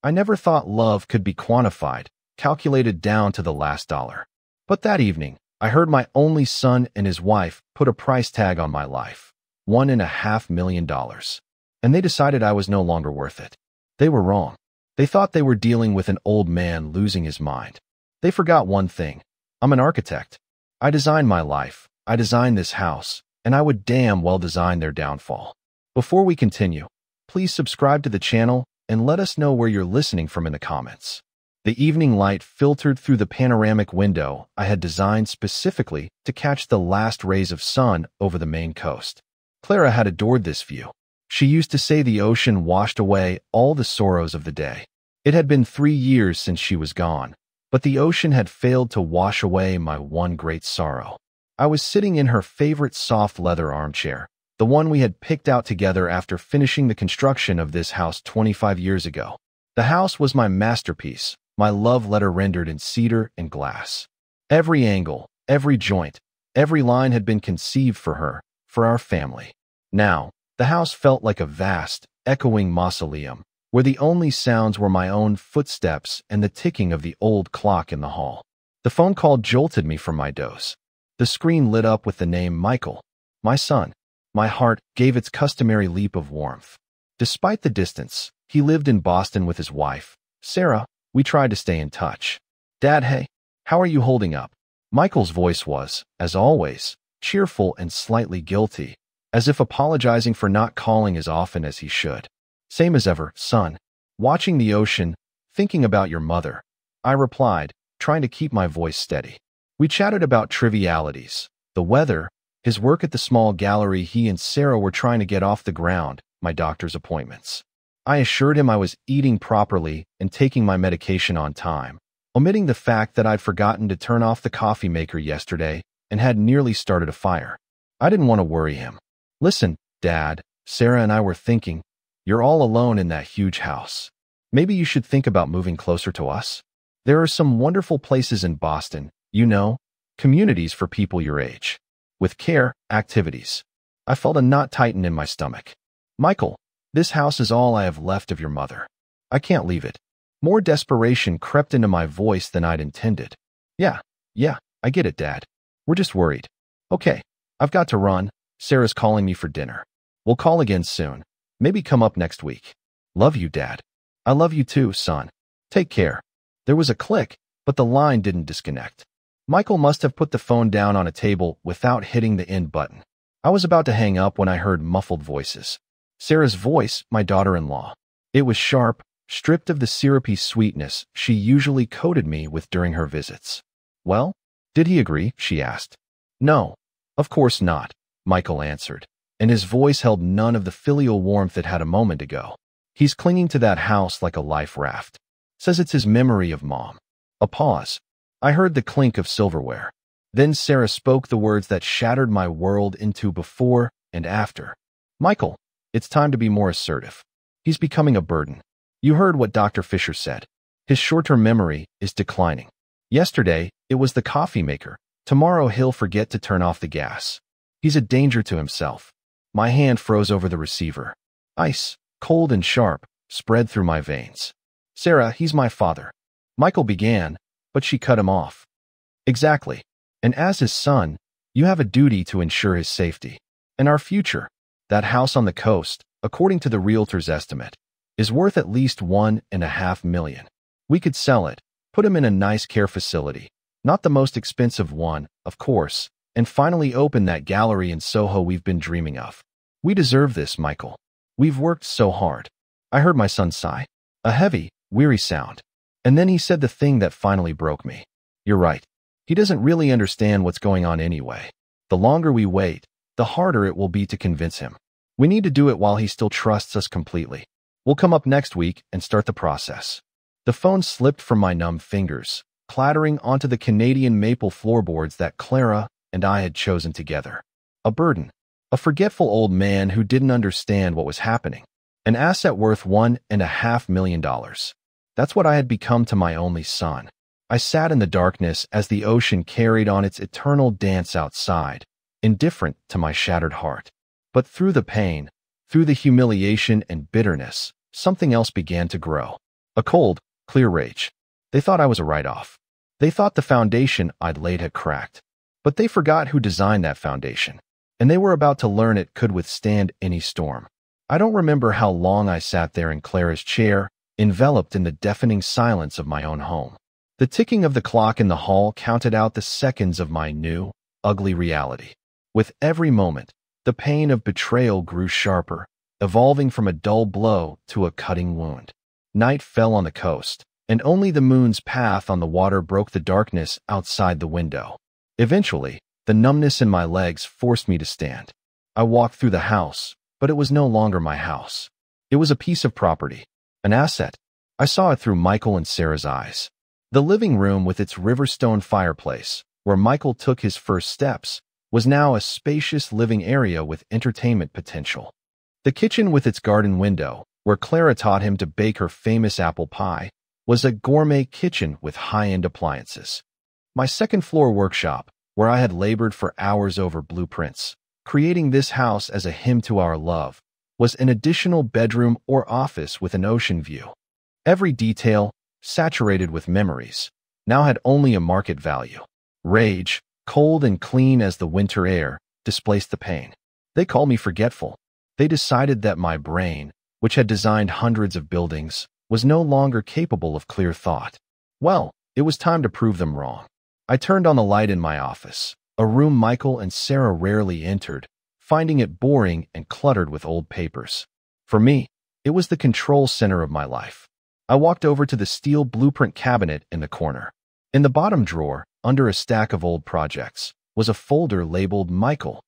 I never thought love could be quantified, calculated down to the last dollar. But that evening, I heard my only son and his wife put a price tag on my life, $1.5 million. And they decided I was no longer worth it. They were wrong. They thought they were dealing with an old man losing his mind. They forgot one thing. I'm an architect. I designed my life. I designed this house, and I would damn well design their downfall. Before we continue, please subscribe to the channel and let us know where you're listening from in the comments. The evening light filtered through the panoramic window I had designed specifically to catch the last rays of sun over the Maine coast. Clara had adored this view. She used to say the ocean washed away all the sorrows of the day. It had been 3 years since she was gone, but the ocean had failed to wash away my one great sorrow. I was sitting in her favorite soft leather armchair, the one we had picked out together after finishing the construction of this house 25 years ago. The house was my masterpiece, my love letter rendered in cedar and glass. Every angle, every joint, every line had been conceived for her, for our family. Now, the house felt like a vast, echoing mausoleum, where the only sounds were my own footsteps and the ticking of the old clock in the hall. The phone call jolted me from my doze. The screen lit up with the name Michael, my son. My heart gave its customary leap of warmth. Despite the distance, he lived in Boston with his wife, Sarah. We tried to stay in touch. Dad, hey, how are you holding up? Michael's voice was, as always, cheerful and slightly guilty, as if apologizing for not calling as often as he should. Same as ever, son. Watching the ocean, thinking about your mother, I replied, trying to keep my voice steady. We chatted about trivialities, the weather, his work at the small gallery he and Sarah were trying to get off the ground, my doctor's appointments. I assured him I was eating properly and taking my medication on time, omitting the fact that I'd forgotten to turn off the coffee maker yesterday and had nearly started a fire. I didn't want to worry him. Listen, Dad, Sarah and I were thinking, you're all alone in that huge house. Maybe you should think about moving closer to us. There are some wonderful places in Boston, you know, communities for people your age. With care, activities. I felt a knot tighten in my stomach. Michael, this house is all I have left of your mother. I can't leave it. More desperation crept into my voice than I'd intended. Yeah, I get it, Dad. We're just worried. Okay, I've got to run. Sarah's calling me for dinner. We'll call again soon. Maybe come up next week. Love you, Dad. I love you too, son. Take care. There was a click, but the line didn't disconnect. Michael must have put the phone down on a table without hitting the end button. I was about to hang up when I heard muffled voices. Sarah's voice, my daughter-in-law. It was sharp, stripped of the syrupy sweetness she usually coated me with during her visits. Well, did he agree? She asked. No, of course not, Michael answered, and his voice held none of the filial warmth it had a moment ago. He's clinging to that house like a life raft. Says it's his memory of Mom. A pause. I heard the clink of silverware. Then Sarah spoke the words that shattered my world into before and after. Michael, it's time to be more assertive. He's becoming a burden. You heard what Dr. Fisher said. His short-term memory is declining. Yesterday, it was the coffee maker. Tomorrow he'll forget to turn off the gas. He's a danger to himself. My hand froze over the receiver. Ice, cold and sharp, spread through my veins. Sarah, he's my father. Michael began, but she cut him off. Exactly. And as his son, you have a duty to ensure his safety. And our future. That house on the coast, according to the realtor's estimate, is worth at least $1.5 million. We could sell it, put him in a nice care facility, not the most expensive one, of course, and finally open that gallery in Soho we've been dreaming of. We deserve this, Michael. We've worked so hard. I heard my son sigh. A heavy, weary sound. And then he said the thing that finally broke me. You're right. He doesn't really understand what's going on anyway. The longer we wait, the harder it will be to convince him. We need to do it while he still trusts us completely. We'll come up next week and start the process. The phone slipped from my numb fingers, clattering onto the Canadian maple floorboards that Clara and I had chosen together. A burden. A forgetful old man who didn't understand what was happening. An asset worth $1.5 million. That's what I had become to my only son. I sat in the darkness as the ocean carried on its eternal dance outside, indifferent to my shattered heart. But through the pain, through the humiliation and bitterness, something else began to grow. A cold, clear rage. They thought I was a write-off. They thought the foundation I'd laid had cracked. But they forgot who designed that foundation, and they were about to learn it could withstand any storm. I don't remember how long I sat there in Clara's chair, enveloped in the deafening silence of my own home. The ticking of the clock in the hall counted out the seconds of my new, ugly reality. With every moment, the pain of betrayal grew sharper, evolving from a dull blow to a cutting wound. Night fell on the coast, and only the moon's path on the water broke the darkness outside the window. Eventually, the numbness in my legs forced me to stand. I walked through the house, but it was no longer my house. It was a piece of property, an asset. I saw it through Michael and Sarah's eyes. The living room with its Riverstone fireplace, where Michael took his first steps, was now a spacious living area with entertainment potential. The kitchen with its garden window, where Clara taught him to bake her famous apple pie, was a gourmet kitchen with high-end appliances. My second-floor workshop, where I had labored for hours over blueprints, creating this house as a hymn to our love, was an additional bedroom or office with an ocean view. Every detail, saturated with memories, now had only a market value. Rage, cold and clean as the winter air, displaced the pain. They called me forgetful. They decided that my brain, which had designed hundreds of buildings, was no longer capable of clear thought. Well, it was time to prove them wrong. I turned on the light in my office, a room Michael and Sarah rarely entered, finding it boring and cluttered with old papers. For me, it was the control center of my life. I walked over to the steel blueprint cabinet in the corner. In the bottom drawer, under a stack of old projects, was a folder labeled Michael.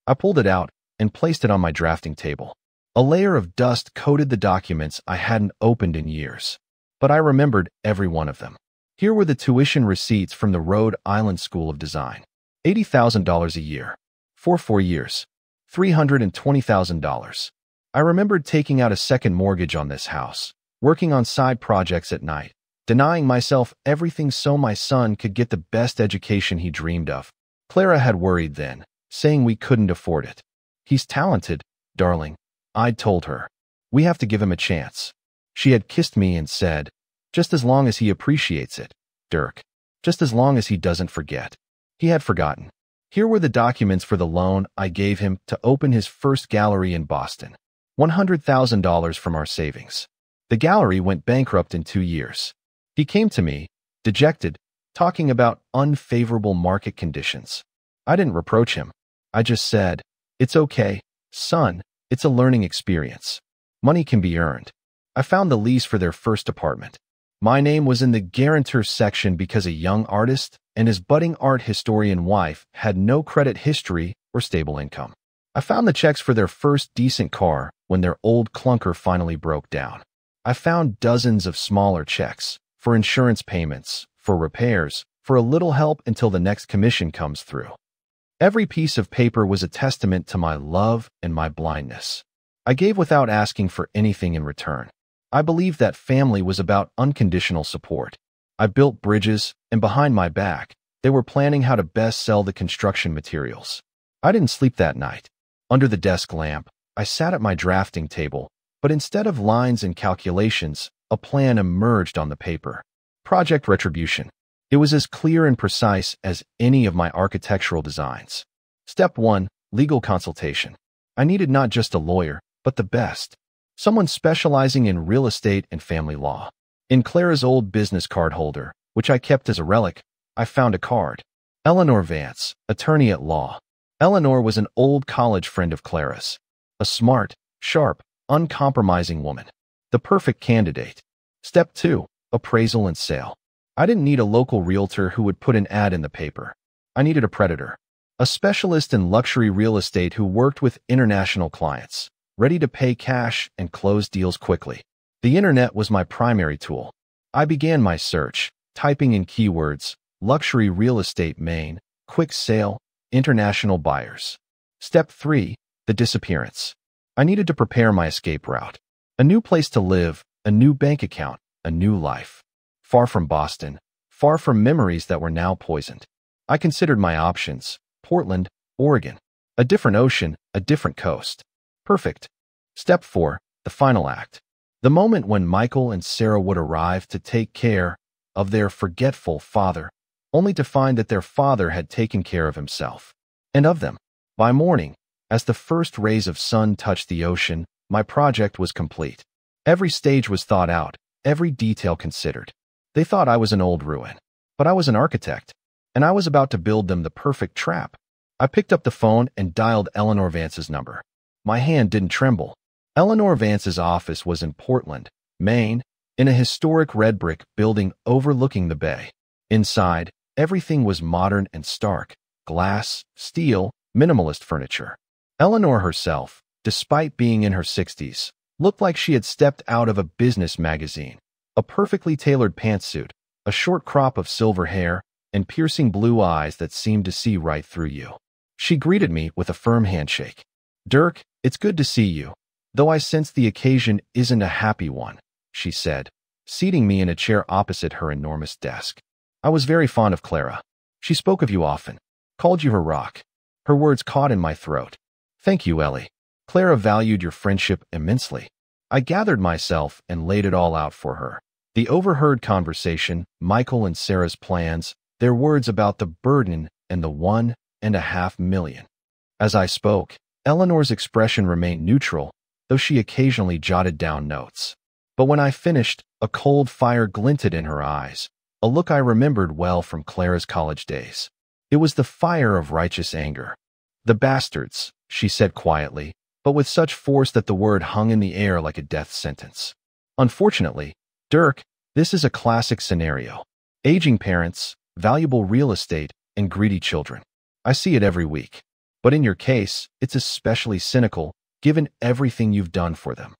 I pulled it out and placed it on my drafting table. A layer of dust coated the documents I hadn't opened in years, but I remembered every one of them. Here were the tuition receipts from the Rhode Island School of Design. $80,000 a year. For 4 years. $320,000. I remembered taking out a second mortgage on this house, working on side projects at night, denying myself everything so my son could get the best education he dreamed of. Clara had worried then, saying we couldn't afford it. He's talented, darling, I'd told her. We have to give him a chance. She had kissed me and said, just as long as he appreciates it, Dirk. Just as long as he doesn't forget. He had forgotten. Here were the documents for the loan I gave him to open his first gallery in Boston. $100,000 from our savings. The gallery went bankrupt in 2 years. He came to me, dejected, talking about unfavorable market conditions. I didn't reproach him. I just said, it's okay, son, it's a learning experience. Money can be earned. I found the lease for their first apartment. My name was in the guarantor section because a young artist and his budding art historian wife had no credit history or stable income. I found the checks for their first decent car when their old clunker finally broke down. I found dozens of smaller checks for insurance payments, for repairs, for a little help until the next commission comes through. Every piece of paper was a testament to my love and my blindness. I gave without asking for anything in return. I believed that family was about unconditional support. I built bridges, and behind my back, they were planning how to best sell the construction materials. I didn't sleep that night. Under the desk lamp, I sat at my drafting table, but instead of lines and calculations, a plan emerged on the paper. Project Retribution. It was as clear and precise as any of my architectural designs. Step 1, legal consultation. I needed not just a lawyer, but the best. Someone specializing in real estate and family law. In Clara's old business card holder, which I kept as a relic, I found a card. Eleanor Vance, attorney at law. Eleanor was an old college friend of Clara's. A smart, sharp, uncompromising woman. The perfect candidate. Step 2, appraisal and sale. I didn't need a local realtor who would put an ad in the paper. I needed a predator. A specialist in luxury real estate who worked with international clients, ready to pay cash and close deals quickly. The internet was my primary tool. I began my search, typing in keywords, luxury real estate Maine, quick sale, international buyers. Step 3, the disappearance. I needed to prepare my escape route. A new place to live, a new bank account, a new life. Far from Boston, far from memories that were now poisoned. I considered my options, Portland, Oregon. A different ocean, a different coast. Perfect. Step 4, the final act. The moment when Michael and Sarah would arrive to take care of their forgetful father, only to find that their father had taken care of himself and of them. By morning, as the first rays of sun touched the ocean, my project was complete. Every stage was thought out, every detail considered. They thought I was an old ruin, but I was an architect, and I was about to build them the perfect trap. I picked up the phone and dialed Eleanor Vance's number. My hand didn't tremble. Eleanor Vance's office was in Portland, Maine, in a historic red brick building overlooking the bay. Inside, everything was modern and stark: glass, steel, minimalist furniture. Eleanor herself, despite being in her 60s, looked like she had stepped out of a business magazine. A perfectly tailored pantsuit, a short crop of silver hair, and piercing blue eyes that seemed to see right through you. She greeted me with a firm handshake. "Dirk, it's good to see you, though I sense the occasion isn't a happy one," she said, seating me in a chair opposite her enormous desk. "I was very fond of Clara. She spoke of you often, called you her rock." Her words caught in my throat. "Thank you, Ellie. Clara valued your friendship immensely." I gathered myself and laid it all out for her. The overheard conversation, Michael and Sarah's plans, their words about the burden and the $1.5 million. As I spoke, Eleanor's expression remained neutral, though she occasionally jotted down notes. But when I finished, a cold fire glinted in her eyes, a look I remembered well from Clara's college days. It was the fire of righteous anger. "The bastards," she said quietly, but with such force that the word hung in the air like a death sentence. "Unfortunately, Dirk, this is a classic scenario. Aging parents, valuable real estate, and greedy children. I see it every week. But in your case, it's especially cynical, given everything you've done for them."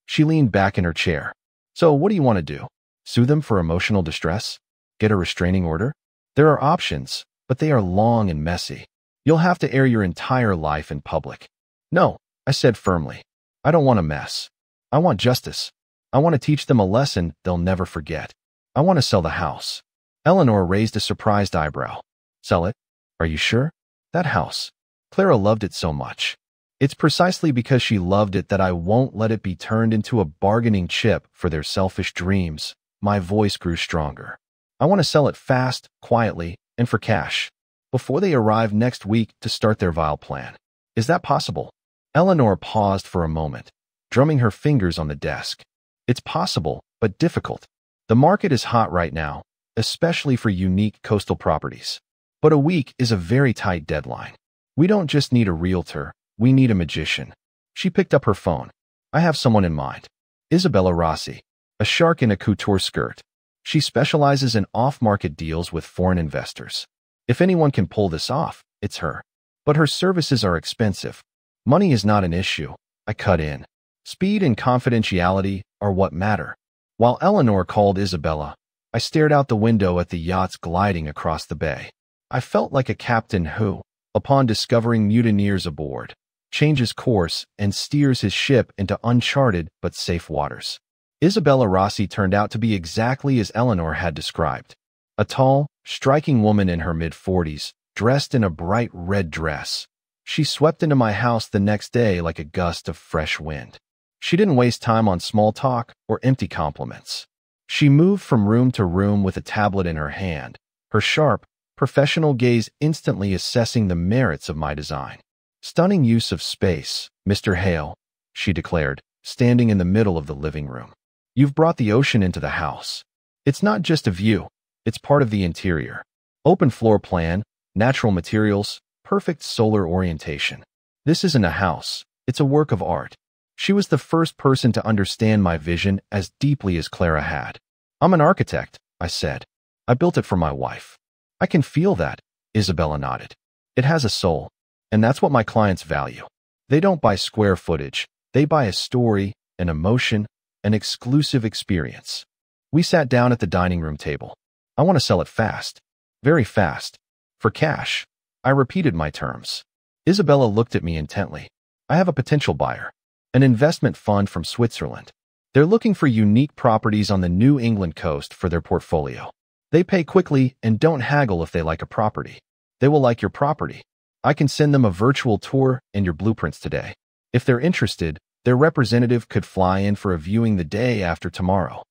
She leaned back in her chair. "So what do you want to do? Sue them for emotional distress? Get a restraining order? There are options, but they are long and messy. You'll have to air your entire life in public." "No," I said firmly. "I don't want a mess. I want justice. I want to teach them a lesson they'll never forget. I want to sell the house." Eleanor raised a surprised eyebrow. "Sell it? Are you sure? That house. Clara loved it so much." "It's precisely because she loved it that I won't let it be turned into a bargaining chip for their selfish dreams." My voice grew stronger. "I want to sell it fast, quietly, and for cash, before they arrive next week to start their vile plan. Is that possible?" Eleanor paused for a moment, drumming her fingers on the desk. "It's possible, but difficult. The market is hot right now, especially for unique coastal properties. But a week is a very tight deadline. We don't just need a realtor, we need a magician." She picked up her phone. "I have someone in mind. Isabella Rossi, a shark in a couture skirt. She specializes in off-market deals with foreign investors. If anyone can pull this off, it's her. But her services are expensive. Money is not an issue," I cut in. "Speed and confidentiality are what matter." While Eleanor called Isabella, I stared out the window at the yachts gliding across the bay. I felt like a captain who, upon discovering mutineers aboard, changes course and steers his ship into uncharted but safe waters. Isabella Rossi turned out to be exactly as Eleanor had described. A tall, striking woman in her mid-40s, dressed in a bright red dress. She swept into my house the next day like a gust of fresh wind. She didn't waste time on small talk or empty compliments. She moved from room to room with a tablet in her hand, her sharp, professional gaze instantly assessing the merits of my design. "Stunning use of space, Mr. Hale," she declared, standing in the middle of the living room. "You've brought the ocean into the house. It's not just a view, it's part of the interior. Open floor plan, natural materials, perfect solar orientation. This isn't a house, it's a work of art." She was the first person to understand my vision as deeply as Clara had. "I'm an architect," I said. "I built it for my wife." "I can feel that," Isabella nodded. "It has a soul, and that's what my clients value. They don't buy square footage, they buy a story, an emotion, an exclusive experience." We sat down at the dining room table. "I want to sell it fast. Very fast. For cash." I repeated my terms. Isabella looked at me intently. "I have a potential buyer. An investment fund from Switzerland. They're looking for unique properties on the New England coast for their portfolio. They pay quickly and don't haggle if they like a property. They will like your property. I can send them a virtual tour and your blueprints today. If they're interested, Their representative could fly in for a viewing the day after tomorrow.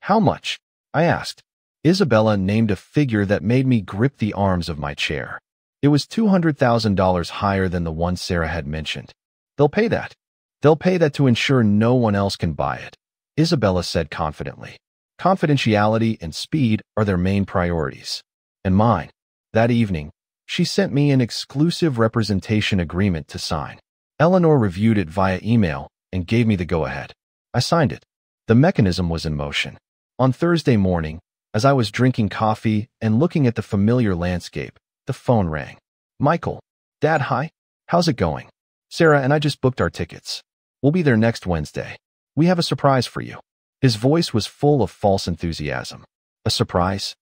How much? I asked. Isabella named a figure that made me grip the arms of my chair. It was $200,000 higher than the one Sarah had mentioned. They'll pay that. They'll pay that to ensure no one else can buy it, Isabella said confidently. Confidentiality and speed are their main priorities. And mine. That evening, she sent me an exclusive representation agreement to sign. Eleanor reviewed it via email and gave me the go-ahead. I signed it. The mechanism was in motion. On Thursday morning, as I was drinking coffee and looking at the familiar landscape, the phone rang. Michael. Dad, hi. How's it going? Sarah and I just booked our tickets. We'll be there next Wednesday. We have a surprise for you. His voice was full of false enthusiasm. A surprise?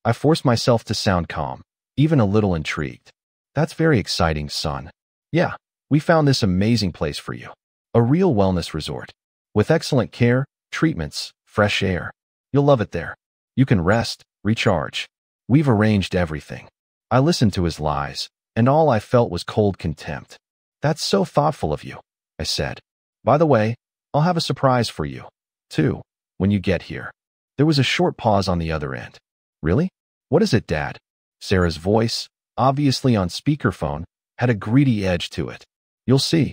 I forced myself to sound calm, even a little intrigued. That's very exciting, son. Yeah, we found this amazing place for you. A real wellness resort. With excellent care, treatments, fresh air. You'll love it there. You can rest, recharge. We've arranged everything. I listened to his lies, and all I felt was cold contempt. That's so thoughtful of you, I said. By the way, I'll have a surprise for you, too, when you get here. There was a short pause on the other end. Really? What is it, Dad? Sarah's voice, obviously on speakerphone, had a greedy edge to it. You'll see,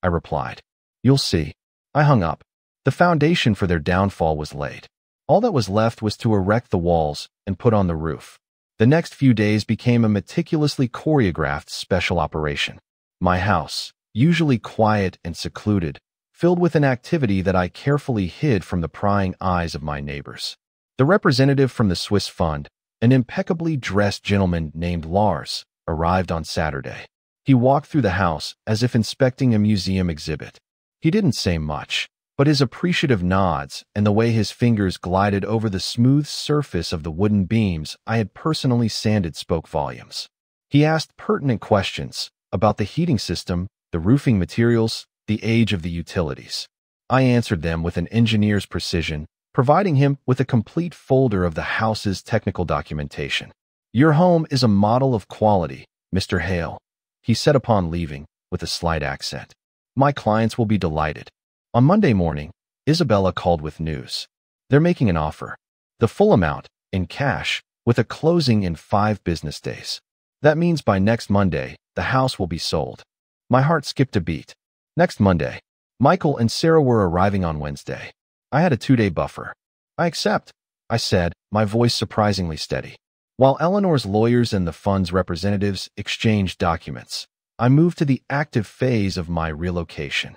I replied. You'll see. I hung up. The foundation for their downfall was laid. All that was left was to erect the walls and put on the roof. The next few days became a meticulously choreographed special operation. My house, usually quiet and secluded, filled with an activity that I carefully hid from the prying eyes of my neighbors. The representative from the Swiss fund, an impeccably dressed gentleman named Lars, arrived on Saturday. He walked through the house as if inspecting a museum exhibit. He didn't say much, but his appreciative nods and the way his fingers glided over the smooth surface of the wooden beams I had personally sanded spoke volumes. He asked pertinent questions about the heating system, the roofing materials, the age of the utilities. I answered them with an engineer's precision, providing him with a complete folder of the house's technical documentation. Your home is a model of quality, Mr. Hale, he said upon leaving, with a slight accent. My clients will be delighted. On Monday morning, Isabella called with news. They're making an offer. The full amount, in cash, with a closing in 5 business days. That means by next Monday, the house will be sold. My heart skipped a beat. Next Monday. Michael and Sarah were arriving on Wednesday. I had a 2-day buffer. I accept, I said, my voice surprisingly steady. While Eleanor's lawyers and the fund's representatives exchanged documents, I moved to the active phase of my relocation.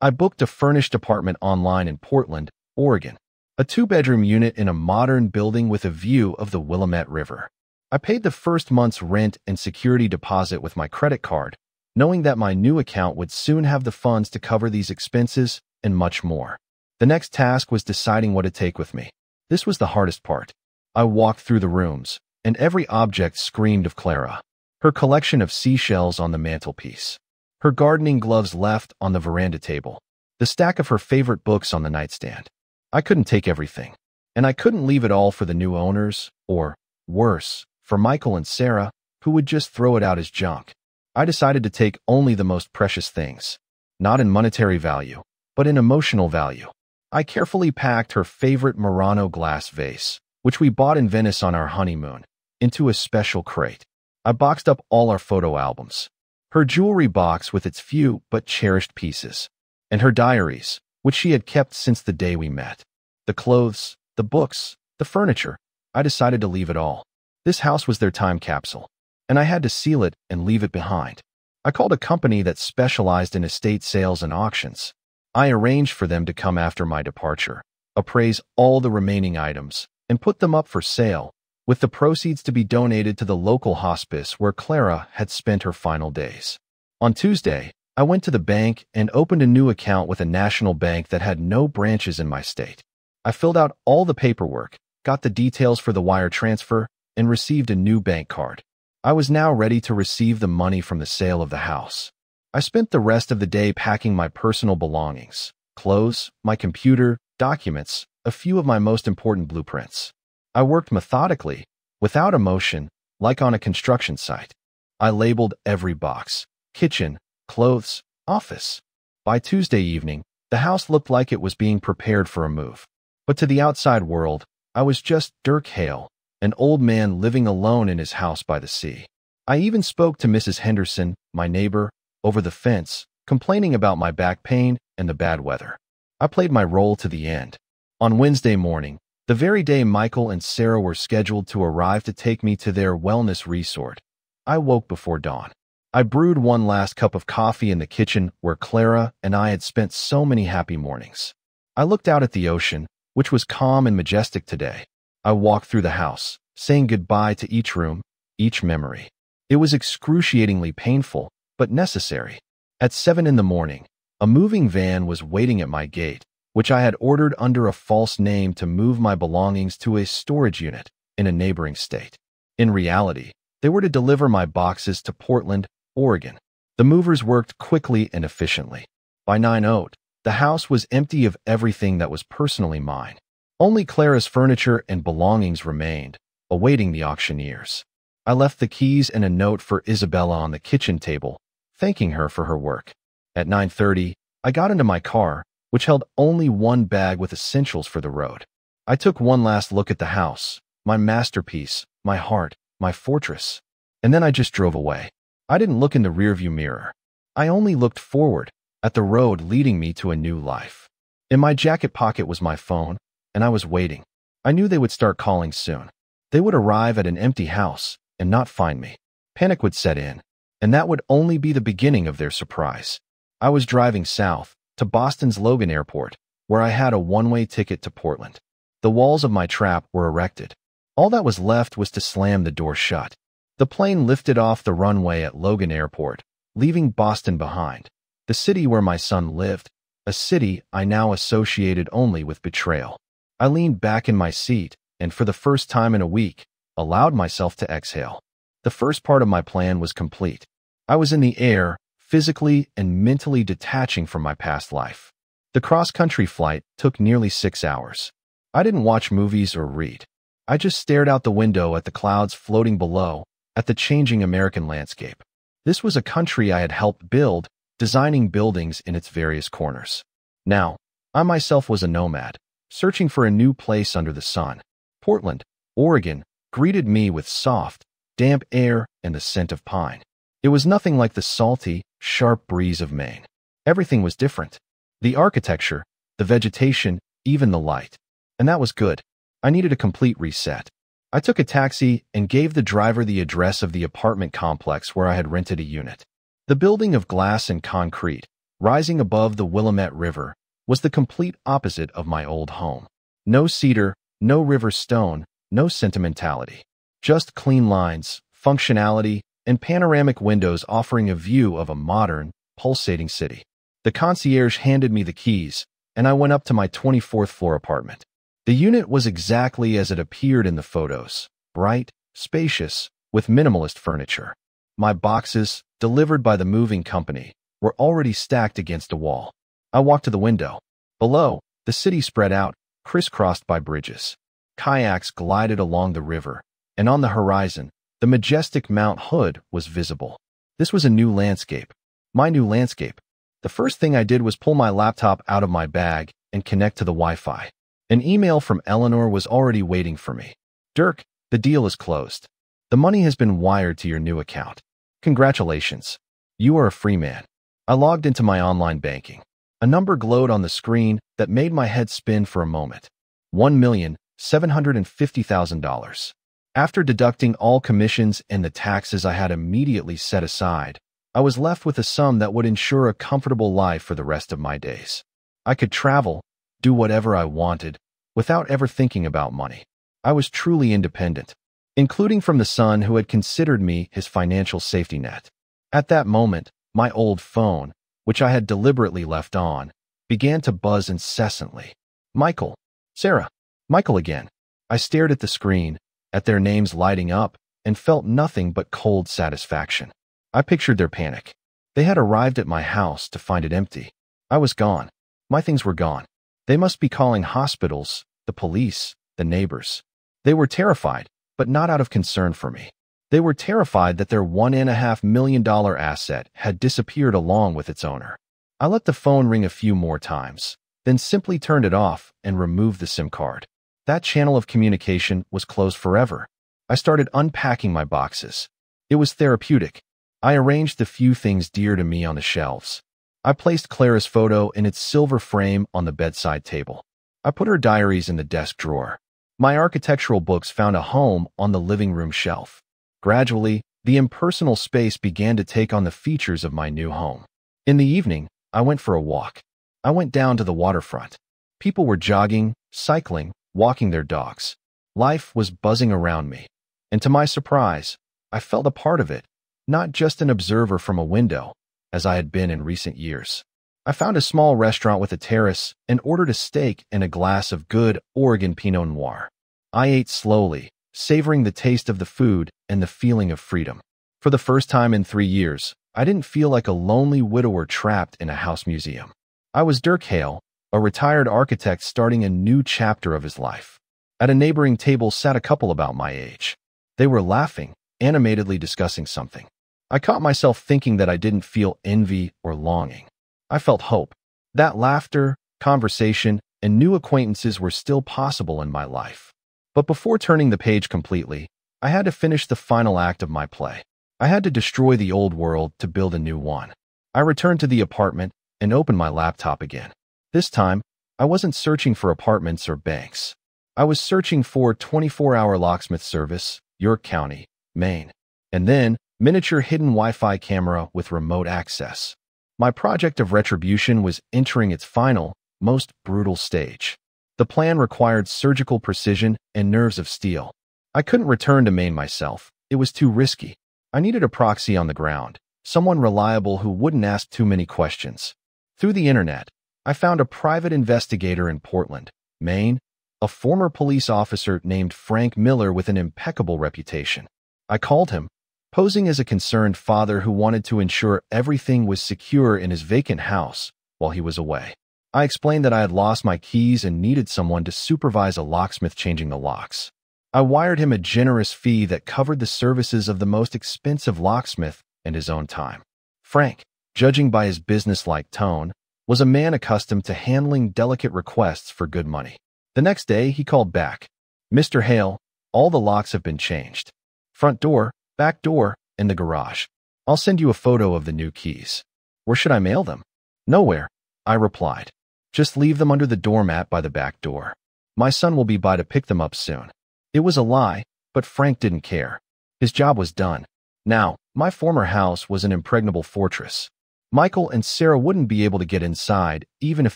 I booked a furnished apartment online in Portland, Oregon, a 2-bedroom unit in a modern building with a view of the Willamette River. I paid the first month's rent and security deposit with my credit card, knowing that my new account would soon have the funds to cover these expenses and much more. The next task was deciding what to take with me. This was the hardest part. I walked through the rooms, and every object screamed of Clara. Her collection of seashells on the mantelpiece. Her gardening gloves left on the veranda table. The stack of her favorite books on the nightstand. I couldn't take everything. And I couldn't leave it all for the new owners, or, worse, for Michael and Sarah, who would just throw it out as junk. I decided to take only the most precious things. Not in monetary value, but in emotional value. I carefully packed her favorite Murano glass vase, which we bought in Venice on our honeymoon, into a special crate. I boxed up all our photo albums. Her jewelry box with its few but cherished pieces. And her diaries, which she had kept since the day we met. The clothes, the books, the furniture. I decided to leave it all. This house was their time capsule, and I had to seal it and leave it behind. I called a company that specialized in estate sales and auctions. I arranged for them to come after my departure, appraise all the remaining items, and put them up for sale, with the proceeds to be donated to the local hospice where Clara had spent her final days. On Tuesday, I went to the bank and opened a new account with a national bank that had no branches in my state. I filled out all the paperwork, got the details for the wire transfer, and received a new bank card. I was now ready to receive the money from the sale of the house. I spent the rest of the day packing my personal belongings, clothes, my computer, documents, a few of my most important blueprints. I worked methodically, without emotion, like on a construction site. I labeled every box: kitchen, clothes, office. By Tuesday evening, The house looked like it was being prepared for a move. But to the outside world, I was just Dirk Hale, an old man living alone in his house by the sea. I even spoke to Mrs. Henderson, my neighbor, over the fence, complaining about my back pain and the bad weather. I played my role to the end. On Wednesday morning, the very day Michael and Sarah were scheduled to arrive to take me to their wellness resort, I woke before dawn. I brewed one last cup of coffee in the kitchen where Clara and I had spent so many happy mornings. I looked out at the ocean, which was calm and majestic today. I walked through the house, saying goodbye to each room, each memory. It was excruciatingly painful, but necessary. At 7 in the morning, a moving van was waiting at my gate, which I had ordered under a false name to move my belongings to a storage unit in a neighboring state. In reality, they were to deliver my boxes to Portland, Oregon. The movers worked quickly and efficiently. By 9:00, the house was empty of everything that was personally mine. Only Clara's furniture and belongings remained, awaiting the auctioneers. I left the keys and a note for Isabella on the kitchen table, thanking her for her work. At 9:30, I got into my car, which held only one bag with essentials for the road. I took one last look at the house, my masterpiece, my heart, my fortress, and then I just drove away. I didn't look in the rearview mirror. I only looked forward, at the road leading me to a new life. In my jacket pocket was my phone, and I was waiting. I knew they would start calling soon. They would arrive at an empty house and not find me. Panic would set in, and that would only be the beginning of their surprise. I was driving south, to Boston's Logan Airport, where I had a one-way ticket to Portland. The walls of my trap were erected. All that was left was to slam the door shut. The plane lifted off the runway at Logan Airport, leaving Boston behind, the city where my son lived, a city I now associated only with betrayal. I leaned back in my seat and, for the first time in a week, allowed myself to exhale. The first part of my plan was complete. I was in the air, physically and mentally detaching from my past life. The cross-country flight took nearly 6 hours. I didn't watch movies or read. I just stared out the window at the clouds floating below, at the changing American landscape. This was a country I had helped build, designing buildings in its various corners. Now, I myself was a nomad, searching for a new place under the sun. Portland, Oregon, greeted me with soft, damp air and the scent of pine. It was nothing like the salty, sharp breeze of Maine. Everything was different. The architecture, the vegetation, even the light. And that was good. I needed a complete reset. I took a taxi and gave the driver the address of the apartment complex where I had rented a unit. The building of glass and concrete, rising above the Willamette River, was the complete opposite of my old home. No cedar, no river stone, no sentimentality. Just clean lines, functionality, and panoramic windows offering a view of a modern, pulsating city. The concierge handed me the keys, and I went up to my 24th floor apartment. The unit was exactly as it appeared in the photos, bright, spacious, with minimalist furniture. My boxes, delivered by the moving company, were already stacked against a wall. I walked to the window. Below, the city spread out, crisscrossed by bridges. Kayaks glided along the river, and on the horizon, the majestic Mount Hood was visible. This was a new landscape. My new landscape. The first thing I did was pull my laptop out of my bag and connect to the Wi-Fi. An email from Eleanor was already waiting for me. Dirk, the deal is closed. The money has been wired to your new account. Congratulations. You are a free man. I logged into my online banking. A number glowed on the screen that made my head spin for a moment. $1,750,000. After deducting all commissions and the taxes I had immediately set aside, I was left with a sum that would ensure a comfortable life for the rest of my days. I could travel, do whatever I wanted, without ever thinking about money. I was truly independent, including from the son who had considered me his financial safety net. At that moment, my old phone, which I had deliberately left on, began to buzz incessantly. Michael, Sarah, Michael again. I stared at the screen, at their names lighting up, and felt nothing but cold satisfaction. I pictured their panic. They had arrived at my house to find it empty. I was gone. My things were gone. They must be calling hospitals, the police, the neighbors. They were terrified, but not out of concern for me. They were terrified that their $1.5 million asset had disappeared along with its owner. I let the phone ring a few more times, then simply turned it off and removed the SIM card. That channel of communication was closed forever. I started unpacking my boxes. It was therapeutic. I arranged the few things dear to me on the shelves. I placed Clara's photo in its silver frame on the bedside table. I put her diaries in the desk drawer. My architectural books found a home on the living room shelf. Gradually, the impersonal space began to take on the features of my new home. In the evening, I went for a walk. I went down to the waterfront. People were jogging, cycling, walking their dogs. Life was buzzing around me. And to my surprise, I felt a part of it, not just an observer from a window, as I had been in recent years. I found a small restaurant with a terrace and ordered a steak and a glass of good Oregon Pinot Noir. I ate slowly, savoring the taste of the food and the feeling of freedom. For the first time in 3 years, I didn't feel like a lonely widower trapped in a house museum. I was Dirk Hale, a retired architect starting a new chapter of his life. At a neighboring table sat a couple about my age. They were laughing, animatedly discussing something. I caught myself thinking that I didn't feel envy or longing. I felt hope. That laughter, conversation, and new acquaintances were still possible in my life. But before turning the page completely, I had to finish the final act of my play. I had to destroy the old world to build a new one. I returned to the apartment and opened my laptop again. This time, I wasn't searching for apartments or banks. I was searching for 24-hour locksmith service, York County, Maine, and then miniature hidden Wi-Fi camera with remote access. My project of retribution was entering its final, most brutal stage. The plan required surgical precision and nerves of steel. I couldn't return to Maine myself. It was too risky. I needed a proxy on the ground, someone reliable who wouldn't ask too many questions. Through the internet, I found a private investigator in Portland, Maine, a former police officer named Frank Miller with an impeccable reputation. I called him, posing as a concerned father who wanted to ensure everything was secure in his vacant house while he was away. I explained that I had lost my keys and needed someone to supervise a locksmith changing the locks. I wired him a generous fee that covered the services of the most expensive locksmith and his own time. Frank, judging by his businesslike tone, was a man accustomed to handling delicate requests for good money. The next day, he called back. "Mr. Hale, all the locks have been changed. Front door, back door, and the garage. I'll send you a photo of the new keys." "Where should I mail them?" "Nowhere," I replied. "Just leave them under the doormat by the back door. My son will be by to pick them up soon." It was a lie, but Frank didn't care. His job was done. Now, my former house was an impregnable fortress. Michael and Sarah wouldn't be able to get inside, even if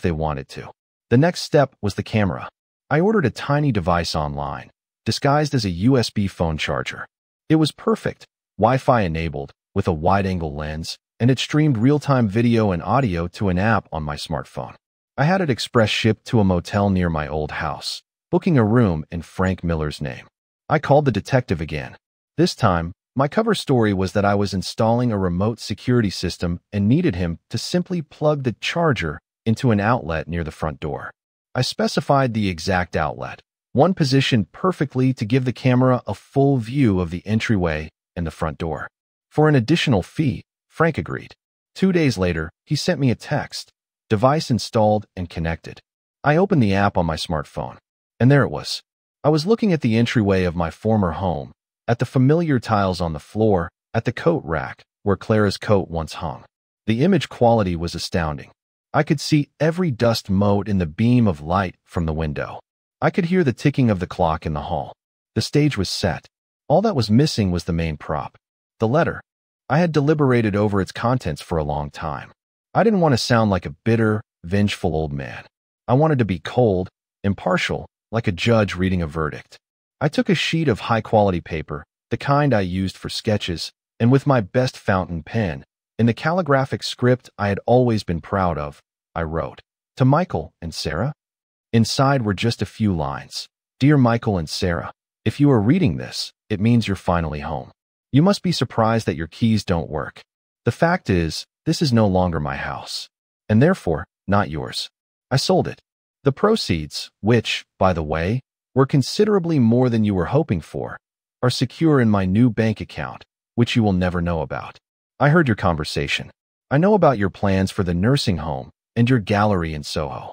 they wanted to. The next step was the camera. I ordered a tiny device online, disguised as a USB phone charger. It was perfect, Wi-Fi enabled, with a wide-angle lens, and it streamed real-time video and audio to an app on my smartphone. I had it express shipped to a motel near my old house, booking a room in Frank Miller's name. I called the detective again. This time, my cover story was that I was installing a remote security system and needed him to simply plug the charger into an outlet near the front door. I specified the exact outlet, one positioned perfectly to give the camera a full view of the entryway and the front door. For an additional fee, Frank agreed. 2 days later, he sent me a text, "Device installed and connected." I opened the app on my smartphone, and there it was. I was looking at the entryway of my former home, at the familiar tiles on the floor, at the coat rack where Clara's coat once hung. The image quality was astounding. I could see every dust mote in the beam of light from the window. I could hear the ticking of the clock in the hall. The stage was set. All that was missing was the main prop, the letter. I had deliberated over its contents for a long time. I didn't want to sound like a bitter, vengeful old man. I wanted to be cold, impartial, like a judge reading a verdict. I took a sheet of high-quality paper, the kind I used for sketches, and with my best fountain pen, in the calligraphic script I had always been proud of, I wrote, "To Michael and Sarah." Inside were just a few lines. "Dear Michael and Sarah, if you are reading this, it means you're finally home. You must be surprised that your keys don't work. The fact is, this is no longer my house, and therefore not yours. I sold it. The proceeds, which, by the way, were considerably more than you were hoping for, are secure in my new bank account, which you will never know about. I heard your conversation. I know about your plans for the nursing home and your gallery in Soho.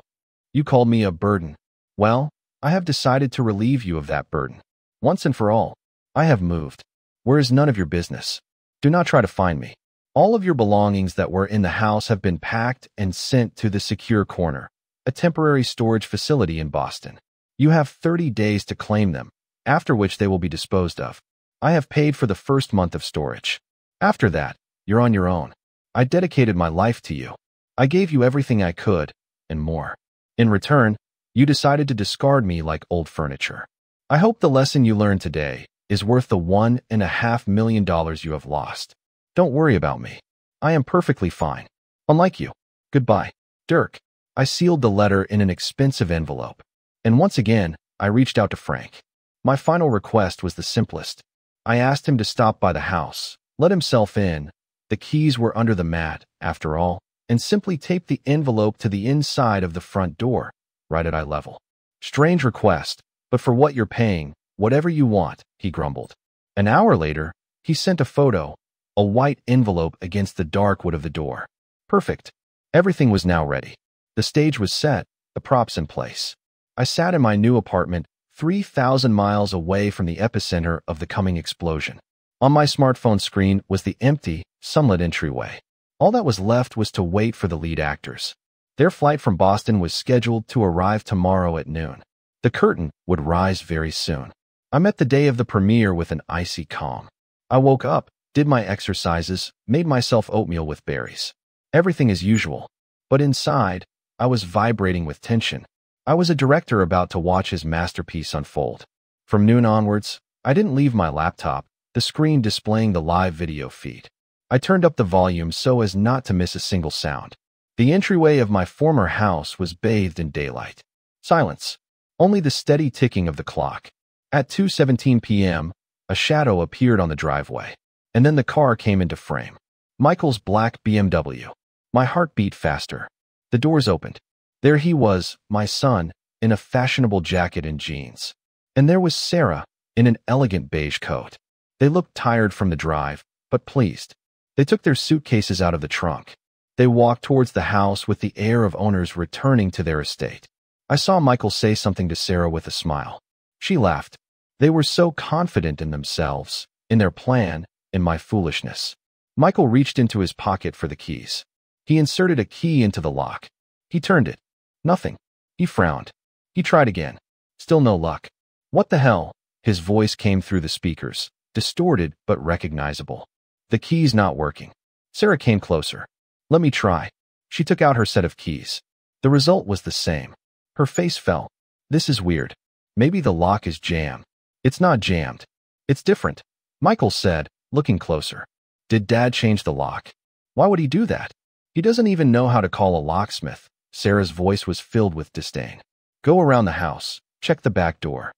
You called me a burden. Well, I have decided to relieve you of that burden. Once and for all, I have moved. Where is none of your business? Do not try to find me. All of your belongings that were in the house have been packed and sent to the Secure Corner, a temporary storage facility in Boston. You have 30 days to claim them, after which they will be disposed of. I have paid for the first month of storage. After that, you're on your own. I dedicated my life to you. I gave you everything I could, and more. In return, you decided to discard me like old furniture. I hope the lesson you learned today is worth the $1.5 million you have lost. Don't worry about me. I am perfectly fine. Unlike you. Goodbye, Dirk. I sealed the letter in an expensive envelope. And once again, I reached out to Frank. My final request was the simplest. I asked him to stop by the house, let himself in. The keys were under the mat, after all, and simply tape the envelope to the inside of the front door, right at eye level. Strange request, but for what you're paying, whatever you want, he grumbled. An hour later, he sent a photo, a white envelope against the dark wood of the door. Perfect. Everything was now ready. The stage was set, the props in place. I sat in my new apartment, 3,000 miles away from the epicenter of the coming explosion. On my smartphone screen was the empty, sunlit entryway. All that was left was to wait for the lead actors. Their flight from Boston was scheduled to arrive tomorrow at noon. The curtain would rise very soon. I met the day of the premiere with an icy calm. I woke up, did my exercises, made myself oatmeal with berries. Everything as usual. But inside, I was vibrating with tension. I was a director about to watch his masterpiece unfold. From noon onwards, I didn't leave my laptop, the screen displaying the live video feed. I turned up the volume so as not to miss a single sound. The entryway of my former house was bathed in daylight. Silence. Only the steady ticking of the clock. At 2:17 p.m., a shadow appeared on the driveway. And then the car came into frame. Michael's black BMW. My heart beat faster. The doors opened. There he was, my son, in a fashionable jacket and jeans. And there was Sarah, in an elegant beige coat. They looked tired from the drive, but pleased. They took their suitcases out of the trunk. They walked towards the house with the air of owners returning to their estate. I saw Michael say something to Sarah with a smile. She laughed. They were so confident in themselves, in their plan, in my foolishness. Michael reached into his pocket for the keys. He inserted a key into the lock. He turned it. Nothing. He frowned. He tried again. Still no luck. What the hell? His voice came through the speakers, distorted but recognizable. The key's not working. Sarah came closer. Let me try. She took out her set of keys. The result was the same. Her face fell. This is weird. Maybe the lock is jammed. It's not jammed. It's different. Michael said, looking closer. Did Dad change the lock? Why would he do that? He doesn't even know how to call a locksmith. Sarah's voice was filled with disdain. Go around the house. Check the back door.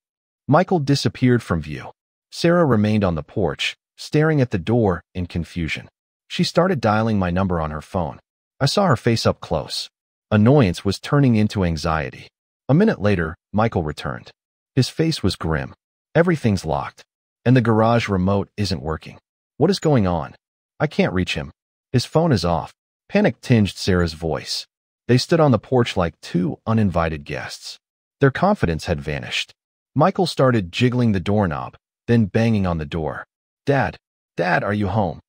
Michael disappeared from view. Sarah remained on the porch, staring at the door in confusion. She started dialing my number on her phone. I saw her face up close. Annoyance was turning into anxiety. A minute later, Michael returned. His face was grim. Everything's locked. And the garage remote isn't working. What is going on? I can't reach him. His phone is off. Panic tinged Sarah's voice. They stood on the porch like two uninvited guests. Their confidence had vanished. Michael started jiggling the doorknob, then banging on the door. Dad, are you home?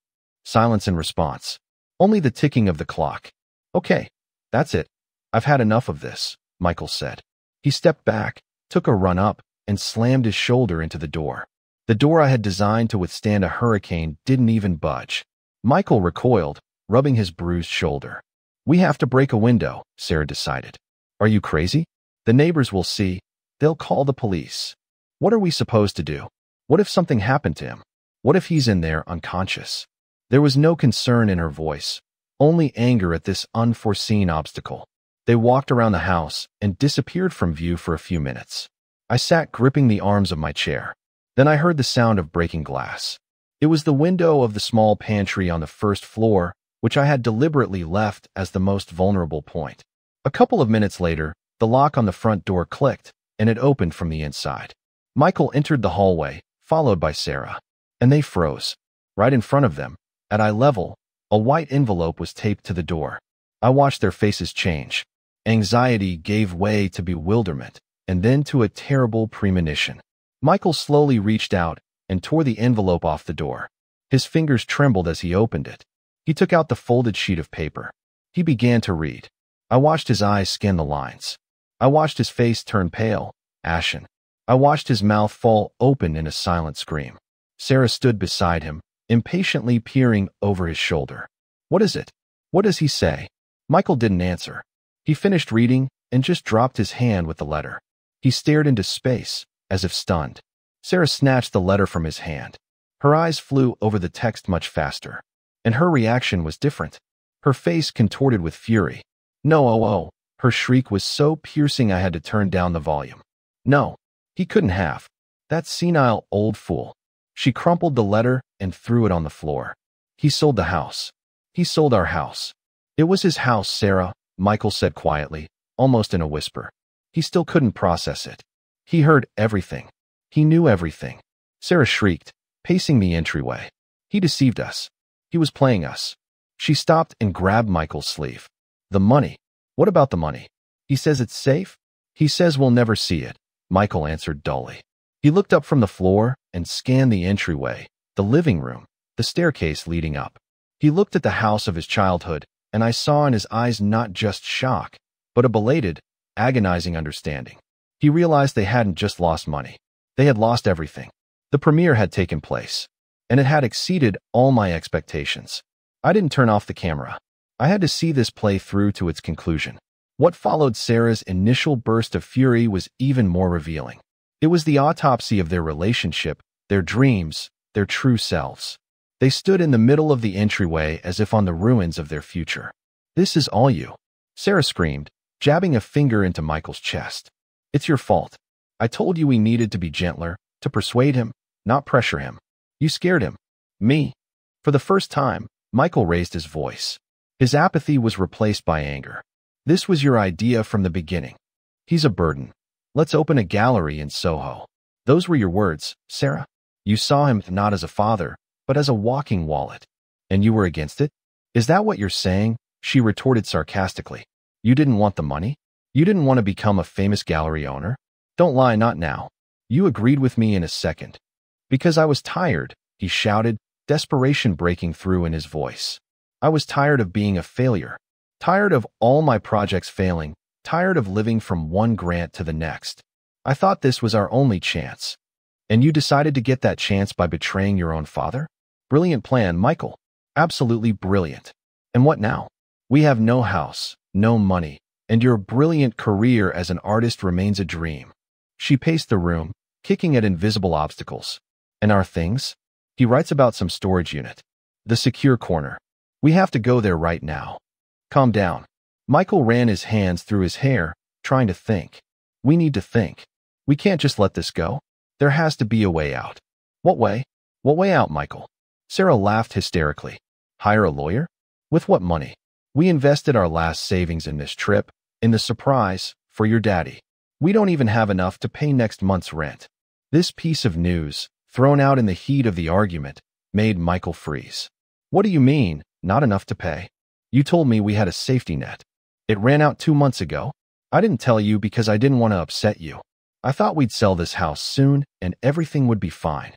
Silence in response. Only the ticking of the clock. Okay, that's it. I've had enough of this, Michael said. He stepped back, took a run up, and slammed his shoulder into the door. The door I had designed to withstand a hurricane didn't even budge. Michael recoiled, rubbing his bruised shoulder. We have to break a window, Sarah decided. Are you crazy? The neighbors will see. They'll call the police. What are we supposed to do? What if something happened to him? What if he's in there unconscious? There was no concern in her voice, only anger at this unforeseen obstacle. They walked around the house and disappeared from view for a few minutes. I sat gripping the arms of my chair. Then I heard the sound of breaking glass. It was the window of the small pantry on the first floor, which I had deliberately left as the most vulnerable point. A couple of minutes later, the lock on the front door clicked, and it opened from the inside. Michael entered the hallway, followed by Sarah. And they froze. Right in front of them, at eye level, A white envelope was taped to the door. I watched their faces change. Anxiety gave way to bewilderment, and then to a terrible premonition. Michael slowly reached out and tore the envelope off the door. His fingers trembled as he opened it. He took out the folded sheet of paper. He began to read. I watched his eyes scan the lines. I watched his face turn pale, ashen. I watched his mouth fall open in a silent scream. Sarah stood beside him, impatiently peering over his shoulder. What is it? What does he say? Michael didn't answer. He finished reading and just dropped his hand with the letter. He stared into space, as if stunned. Sarah snatched the letter from his hand. Her eyes flew over the text much faster. And her reaction was different. Her face contorted with fury. No, oh. Her shriek was so piercing I had to turn down the volume. No, he couldn't have. That senile old fool. She crumpled the letter and threw it on the floor. He sold the house. He sold our house. It was his house, Sarah, Michael said quietly, almost in a whisper. He still couldn't process it. He heard everything. He knew everything. Sarah shrieked, pacing the entryway. He deceived us. He was playing us. She stopped and grabbed Michael's sleeve. The money. What about the money? He says it's safe? He says we'll never see it, Michael answered dully. He looked up from the floor and scanned the entryway, the living room, the staircase leading up. He looked at the house of his childhood, and I saw in his eyes not just shock, but a belated, agonizing understanding. He realized they hadn't just lost money. They had lost everything. The premiere had taken place, and it had exceeded all my expectations. I didn't turn off the camera. I had to see this play through to its conclusion. What followed Sarah's initial burst of fury was even more revealing. It was the autopsy of their relationship, their dreams, their true selves. They stood in the middle of the entryway as if on the ruins of their future. This is all you, Sarah screamed, jabbing a finger into Michael's chest. It's your fault. I told you we needed to be gentler, to persuade him, not pressure him. You scared him. Me. For the first time, Michael raised his voice. His apathy was replaced by anger. This was your idea from the beginning. He's a burden. Let's open a gallery in Soho. Those were your words, Sarah. You saw him not as a father, but as a walking wallet. And you were against it? Is that what you're saying? She retorted sarcastically. You didn't want the money? You didn't want to become a famous gallery owner? Don't lie, not now. You agreed with me in a second. Because I was tired, he shouted, desperation breaking through in his voice. I was tired of being a failure, tired of all my projects failing, tired of living from one grant to the next. I thought this was our only chance. And you decided to get that chance by betraying your own father? Brilliant plan, Michael. Absolutely brilliant. And what now? We have no house, no money, and your brilliant career as an artist remains a dream. She paced the room, kicking at invisible obstacles. And our things? He writes about some storage unit. The secure corner. We have to go there right now. Calm down. Michael ran his hands through his hair, trying to think. We need to think. We can't just let this go. There has to be a way out. What way? What way out, Michael? Sarah laughed hysterically. Hire a lawyer? With what money? We invested our last savings in this trip, in the surprise, for your daddy. We don't even have enough to pay next month's rent. This piece of news, thrown out in the heat of the argument, made Michael freeze. What do you mean, not enough to pay? You told me we had a safety net. It ran out 2 months ago. I didn't tell you because I didn't want to upset you. I thought we'd sell this house soon and everything would be fine.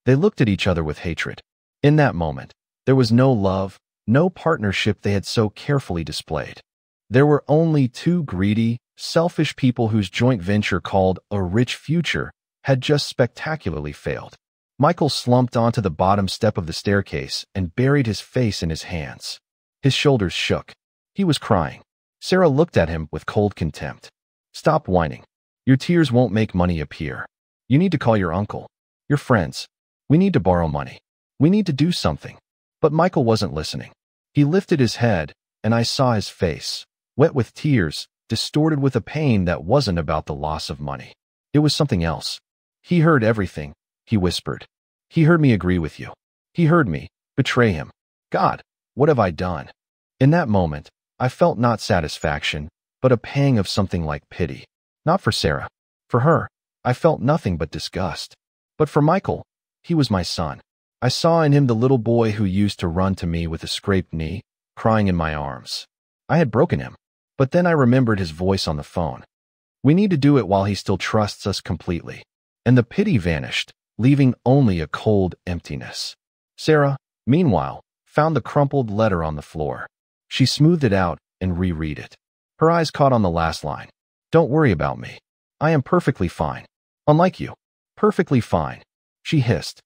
They looked at each other with hatred. In that moment, there was no love, no partnership they had so carefully displayed. There were only two greedy, selfish people whose joint venture called A Rich Future had just spectacularly failed. Michael slumped onto the bottom step of the staircase and buried his face in his hands. His shoulders shook. He was crying. Sarah looked at him with cold contempt. Stop whining. Your tears won't make money appear. You need to call your uncle, your friends. We need to borrow money. We need to do something. But Michael wasn't listening. He lifted his head, and I saw his face, wet with tears, distorted with a pain that wasn't about the loss of money. It was something else. He heard everything. He whispered. He heard me agree with you. He heard me betray him. God, what have I done? In that moment, I felt not satisfaction, but a pang of something like pity. Not for Sarah. For her, I felt nothing but disgust. But for Michael, he was my son. I saw in him the little boy who used to run to me with a scraped knee, crying in my arms. I had broken him. But then I remembered his voice on the phone. We need to do it while he still trusts us completely. And the pity vanished, leaving only a cold emptiness. Sarah, meanwhile, found the crumpled letter on the floor. She smoothed it out and reread it. Her eyes caught on the last line. Don't worry about me. I am perfectly fine. Unlike you. Perfectly fine. She hissed.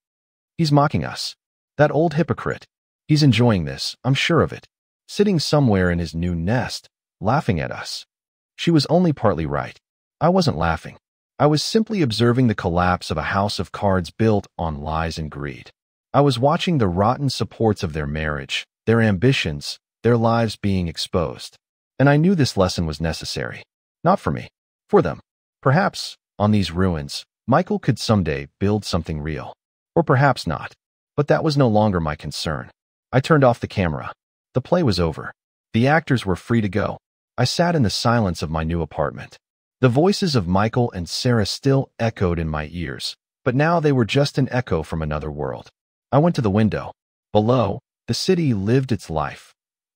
He's mocking us. That old hypocrite. He's enjoying this, I'm sure of it. Sitting somewhere in his new nest, laughing at us. She was only partly right. I wasn't laughing. I was simply observing the collapse of a house of cards built on lies and greed. I was watching the rotten supports of their marriage, their ambitions, their lives being exposed. And I knew this lesson was necessary. Not for me. For them. Perhaps, on these ruins, Michael could someday build something real. Or perhaps not. But that was no longer my concern. I turned off the camera. The play was over. The actors were free to go. I sat in the silence of my new apartment. The voices of Michael and Sarah still echoed in my ears, but now they were just an echo from another world. I went to the window. Below, the city lived its life.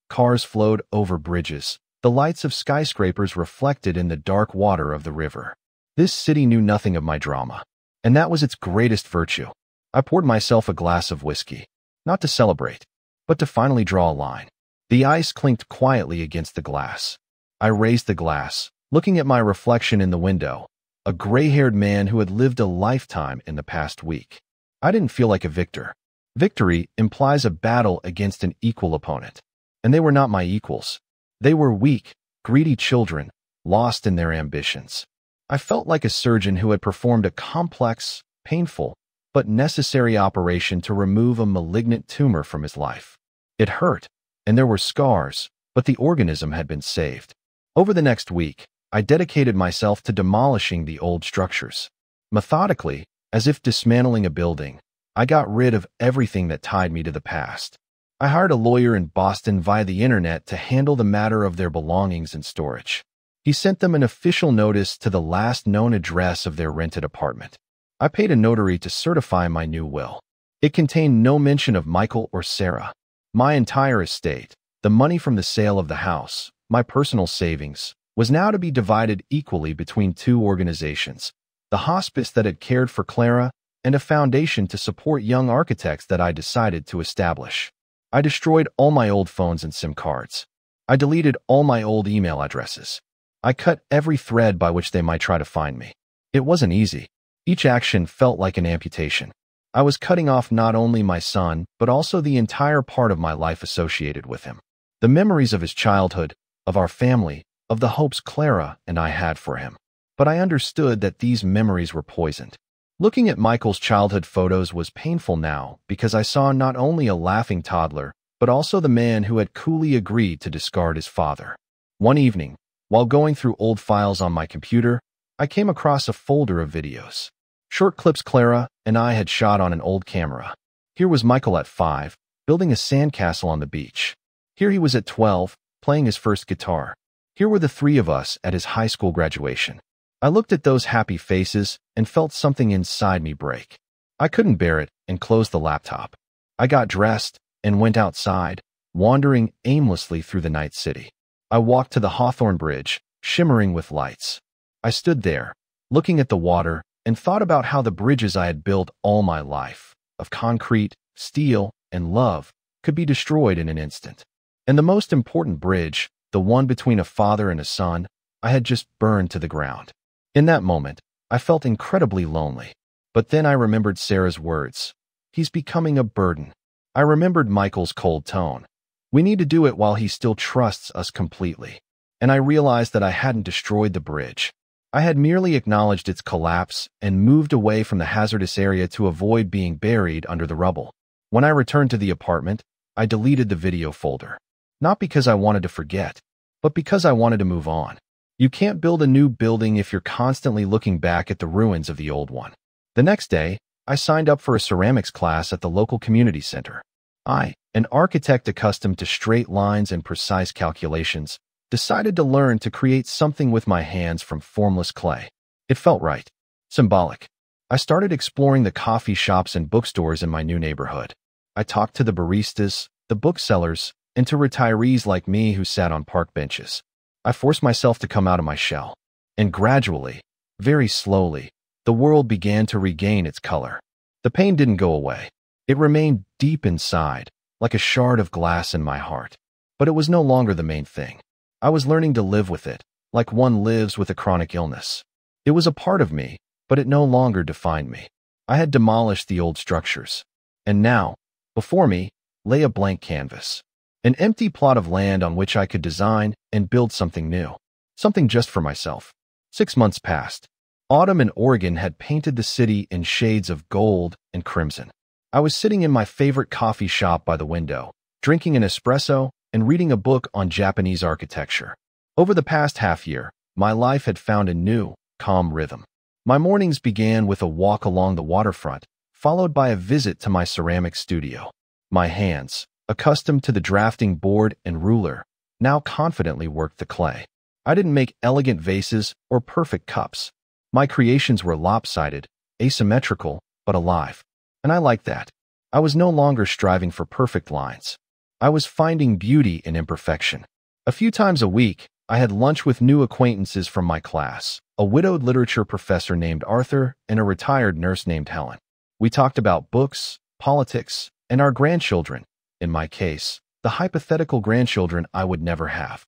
Cars flowed over bridges, the lights of skyscrapers reflected in the dark water of the river. This city knew nothing of my drama, and that was its greatest virtue. I poured myself a glass of whiskey, not to celebrate, but to finally draw a line. The ice clinked quietly against the glass. I raised the glass, looking at my reflection in the window, a gray-haired man who had lived a lifetime in the past week. I didn't feel like a victor. Victory implies a battle against an equal opponent, and they were not my equals. They were weak, greedy children, lost in their ambitions. I felt like a surgeon who had performed a complex, painful, but necessary operation to remove a malignant tumor from his life. It hurt, and there were scars, but the organism had been saved. Over the next week, I dedicated myself to demolishing the old structures. Methodically, as if dismantling a building, I got rid of everything that tied me to the past. I hired a lawyer in Boston via the internet to handle the matter of their belongings and storage. He sent them an official notice to the last known address of their rented apartment. I paid a notary to certify my new will. It contained no mention of Michael or Sarah. My entire estate, the money from the sale of the house, my personal savings, was now to be divided equally between two organizations, the hospice that had cared for Clara and a foundation to support young architects that I decided to establish. I destroyed all my old phones and SIM cards. I deleted all my old email addresses. I cut every thread by which they might try to find me. It wasn't easy. Each action felt like an amputation. I was cutting off not only my son, but also the entire part of my life associated with him. The memories of his childhood, of our family, of the hopes Clara and I had for him. But I understood that these memories were poisoned. Looking at Michael's childhood photos was painful now because I saw not only a laughing toddler, but also the man who had coolly agreed to discard his father. One evening, while going through old files on my computer, I came across a folder of videos. Short clips Clara and I had shot on an old camera. Here was Michael at 5, building a sandcastle on the beach. Here he was at 12, playing his first guitar. Here were the three of us at his high school graduation. I looked at those happy faces and felt something inside me break. I couldn't bear it and closed the laptop. I got dressed and went outside, wandering aimlessly through the night city. I walked to the Hawthorne Bridge, shimmering with lights. I stood there, looking at the water, and thought about how the bridges I had built all my life, of concrete, steel, and love, could be destroyed in an instant. And the most important bridge, the one between a father and a son, I had just burned to the ground. In that moment, I felt incredibly lonely. But then I remembered Sarah's words. He's becoming a burden. I remembered Michael's cold tone. We need to do it while he still trusts us completely. And I realized that I hadn't destroyed the bridge. I had merely acknowledged its collapse and moved away from the hazardous area to avoid being buried under the rubble. When I returned to the apartment, I deleted the video folder. Not because I wanted to forget, but because I wanted to move on. You can't build a new building if you're constantly looking back at the ruins of the old one. The next day, I signed up for a ceramics class at the local community center. I, an architect accustomed to straight lines and precise calculations, decided to learn to create something with my hands from formless clay. It felt right. Symbolic. I started exploring the coffee shops and bookstores in my new neighborhood. I talked to the baristas, the booksellers, and to retirees like me who sat on park benches. I forced myself to come out of my shell. And gradually, very slowly, the world began to regain its color. The pain didn't go away. It remained deep inside, like a shard of glass in my heart. But it was no longer the main thing. I was learning to live with it, like one lives with a chronic illness. It was a part of me, but it no longer defined me. I had demolished the old structures. And now, before me, lay a blank canvas. An empty plot of land on which I could design and build something new. Something just for myself. 6 months passed. Autumn in Oregon had painted the city in shades of gold and crimson. I was sitting in my favorite coffee shop by the window, drinking an espresso and reading a book on Japanese architecture. Over the past half year, my life had found a new, calm rhythm. My mornings began with a walk along the waterfront, followed by a visit to my ceramic studio. My hands, accustomed to the drafting board and ruler, now confidently worked the clay. I didn't make elegant vases or perfect cups. My creations were lopsided, asymmetrical, but alive. And I liked that. I was no longer striving for perfect lines. I was finding beauty in imperfection. A few times a week, I had lunch with new acquaintances from my class, a widowed literature professor named Arthur and a retired nurse named Helen. We talked about books, politics, and our grandchildren. In my case, the hypothetical grandchildren I would never have.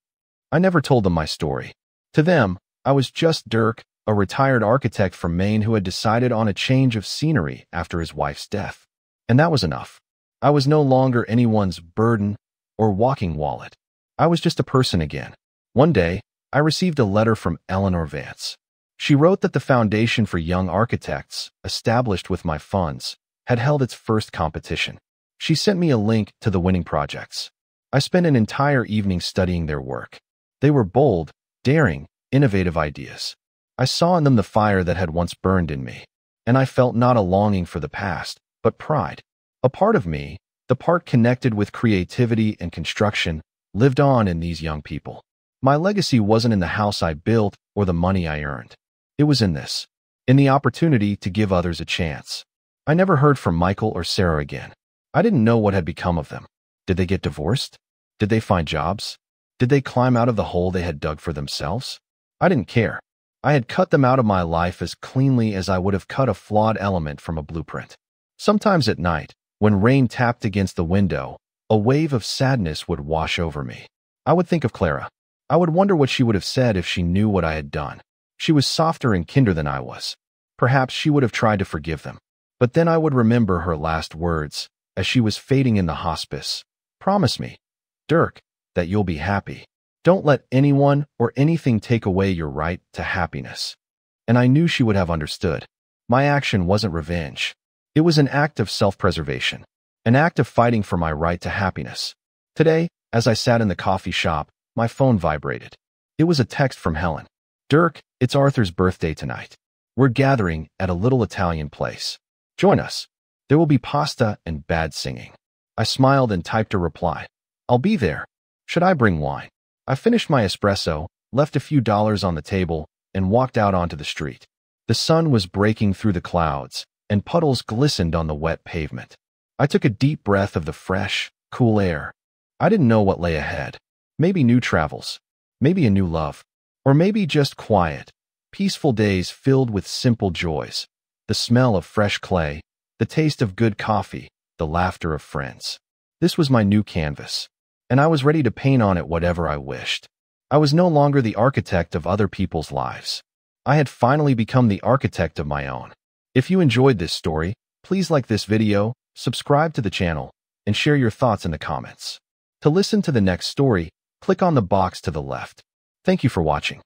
I never told them my story. To them, I was just Dirk, a retired architect from Maine who had decided on a change of scenery after his wife's death. And that was enough. I was no longer anyone's burden or walking wallet. I was just a person again. One day, I received a letter from Eleanor Vance. She wrote that the Foundation for Young Architects, established with my funds, had held its first competition. She sent me a link to the winning projects. I spent an entire evening studying their work. They were bold, daring, innovative ideas. I saw in them the fire that had once burned in me, and I felt not a longing for the past, but pride. A part of me, the part connected with creativity and construction, lived on in these young people. My legacy wasn't in the house I built or the money I earned. It was in this, in the opportunity to give others a chance. I never heard from Michael or Sarah again. I didn't know what had become of them. Did they get divorced? Did they find jobs? Did they climb out of the hole they had dug for themselves? I didn't care. I had cut them out of my life as cleanly as I would have cut a flawed element from a blueprint. Sometimes at night, when rain tapped against the window, a wave of sadness would wash over me. I would think of Clara. I would wonder what she would have said if she knew what I had done. She was softer and kinder than I was. Perhaps she would have tried to forgive them. But then I would remember her last words, as she was fading in the hospice. Promise me, Dirk, that you'll be happy. Don't let anyone or anything take away your right to happiness. And I knew she would have understood. My action wasn't revenge. It was an act of self-preservation, an act of fighting for my right to happiness. Today, as I sat in the coffee shop, my phone vibrated. It was a text from Helen. Dirk, it's Arthur's birthday tonight. We're gathering at a little Italian place. Join us. There will be pasta and bad singing. I smiled and typed a reply. I'll be there. Should I bring wine? I finished my espresso, left a few dollars on the table, and walked out onto the street. The sun was breaking through the clouds, and puddles glistened on the wet pavement. I took a deep breath of the fresh, cool air. I didn't know what lay ahead. Maybe new travels, maybe a new love, or maybe just quiet, peaceful days filled with simple joys, the smell of fresh clay, the taste of good coffee, the laughter of friends. This was my new canvas, and I was ready to paint on it whatever I wished. I was no longer the architect of other people's lives. I had finally become the architect of my own. If you enjoyed this story, please like this video, subscribe to the channel, and share your thoughts in the comments. To listen to the next story, click on the box to the left. Thank you for watching.